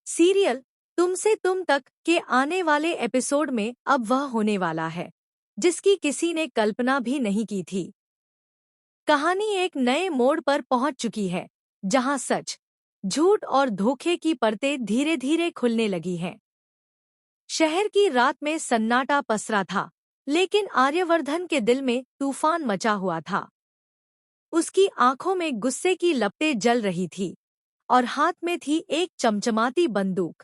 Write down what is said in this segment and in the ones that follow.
Serial तुमसे तुम तक के आने वाले एपिसोड में अब वह होने वाला है जिसकी किसी ने कल्पना भी नहीं की थी। कहानी एक नए मोड़ पर पहुंच चुकी है जहां सच, झूठ और धोखे की परतें धीरे धीरे खुलने लगी हैं। शहर की रात में सन्नाटा पसरा था, लेकिन आर्यवर्धन के दिल में तूफान मचा हुआ था। उसकी आंखों में गुस्से की लपटें जल रही थी और हाथ में थी एक चमचमाती बंदूक।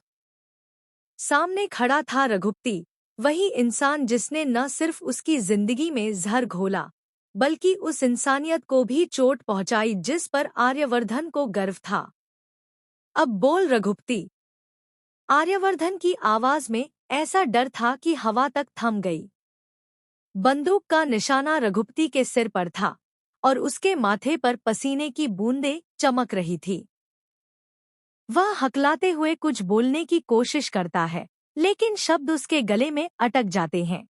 सामने खड़ा था रघुपति, वही इंसान जिसने न सिर्फ उसकी जिंदगी में जहर घोला, बल्कि उस इंसानियत को भी चोट पहुंचाई जिस पर आर्यवर्धन को गर्व था। अब बोल रघुपति। आर्यवर्धन की आवाज में ऐसा डर था कि हवा तक थम गई। बंदूक का निशाना रघुपति के सिर पर था और उसके माथे पर पसीने की बूंदें चमक रही थी। वह हकलाते हुए कुछ बोलने की कोशिश करता है, लेकिन शब्द उसके गले में अटक जाते हैं।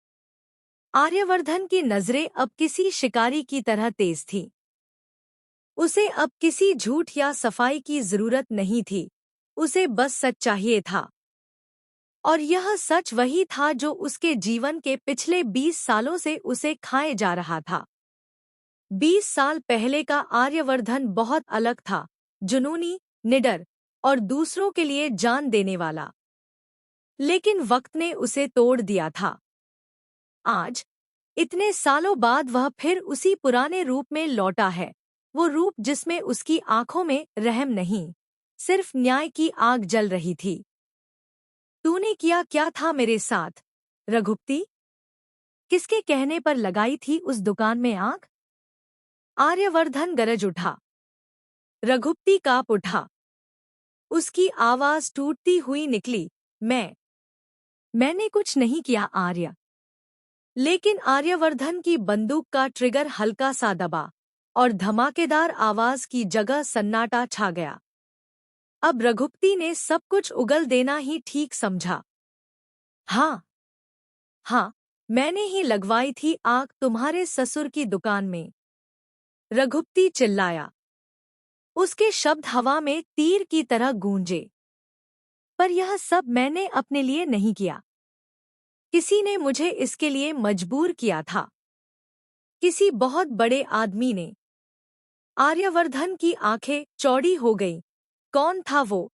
आर्यवर्धन की नजरें अब किसी शिकारी की तरह तेज थीं। उसे अब किसी झूठ या सफाई की जरूरत नहीं थी, उसे बस सच चाहिए था। और यह सच वही था जो उसके जीवन के पिछले 20 सालों से उसे खाए जा रहा था। 20 साल पहले का आर्यवर्धन बहुत अलग था, जुनूनी, निडर और दूसरों के लिए जान देने वाला। लेकिन वक्त ने उसे तोड़ दिया था। आज, इतने सालों बाद वह फिर उसी पुराने रूप में लौटा है, वो रूप जिसमें उसकी आंखों में रहम नहीं, सिर्फ न्याय की आग जल रही थी। तूने किया क्या था मेरे साथ, रघुपति? किसके कहने पर लगाई थी उस दुकान में आग? आर्यवर्धन गरज उठा। रघुपति कांप उठा। उसकी आवाज टूटती हुई निकली, मैंने कुछ नहीं किया आर्य। लेकिन आर्यवर्धन की बंदूक का ट्रिगर हल्का सा दबा और धमाकेदार आवाज की जगह सन्नाटा छा गया। अब रघुपति ने सब कुछ उगल देना ही ठीक समझा। हाँ, मैंने ही लगवाई थी आग तुम्हारे ससुर की दुकान में, रघुपति चिल्लाया। उसके शब्द हवा में तीर की तरह गूंजे। पर यह सब मैंने अपने लिए नहीं किया। किसी ने मुझे इसके लिए मजबूर किया था, किसी बहुत बड़े आदमी ने। आर्यवर्धन की आंखें चौड़ी हो गईं। कौन था वो?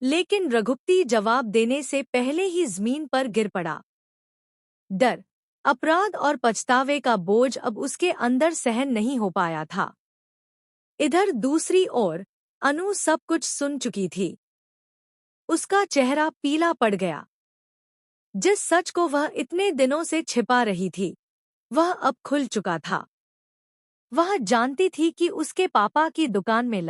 लेकिन रघुपति जवाब देने से पहले ही जमीन पर गिर पड़ा। डर, अपराध और पछतावे का बोझ अब उसके अंदर सहन नहीं हो पाया था। इधर दूसरी ओर अनु सब कुछ सुन चुकी थी। उसका चेहरा पीला पड़ गया। जिस सच को वह इतने दिनों से छिपा रही थी, वह अब खुल चुका था। वह जानती थी कि उसके पापा की दुकान में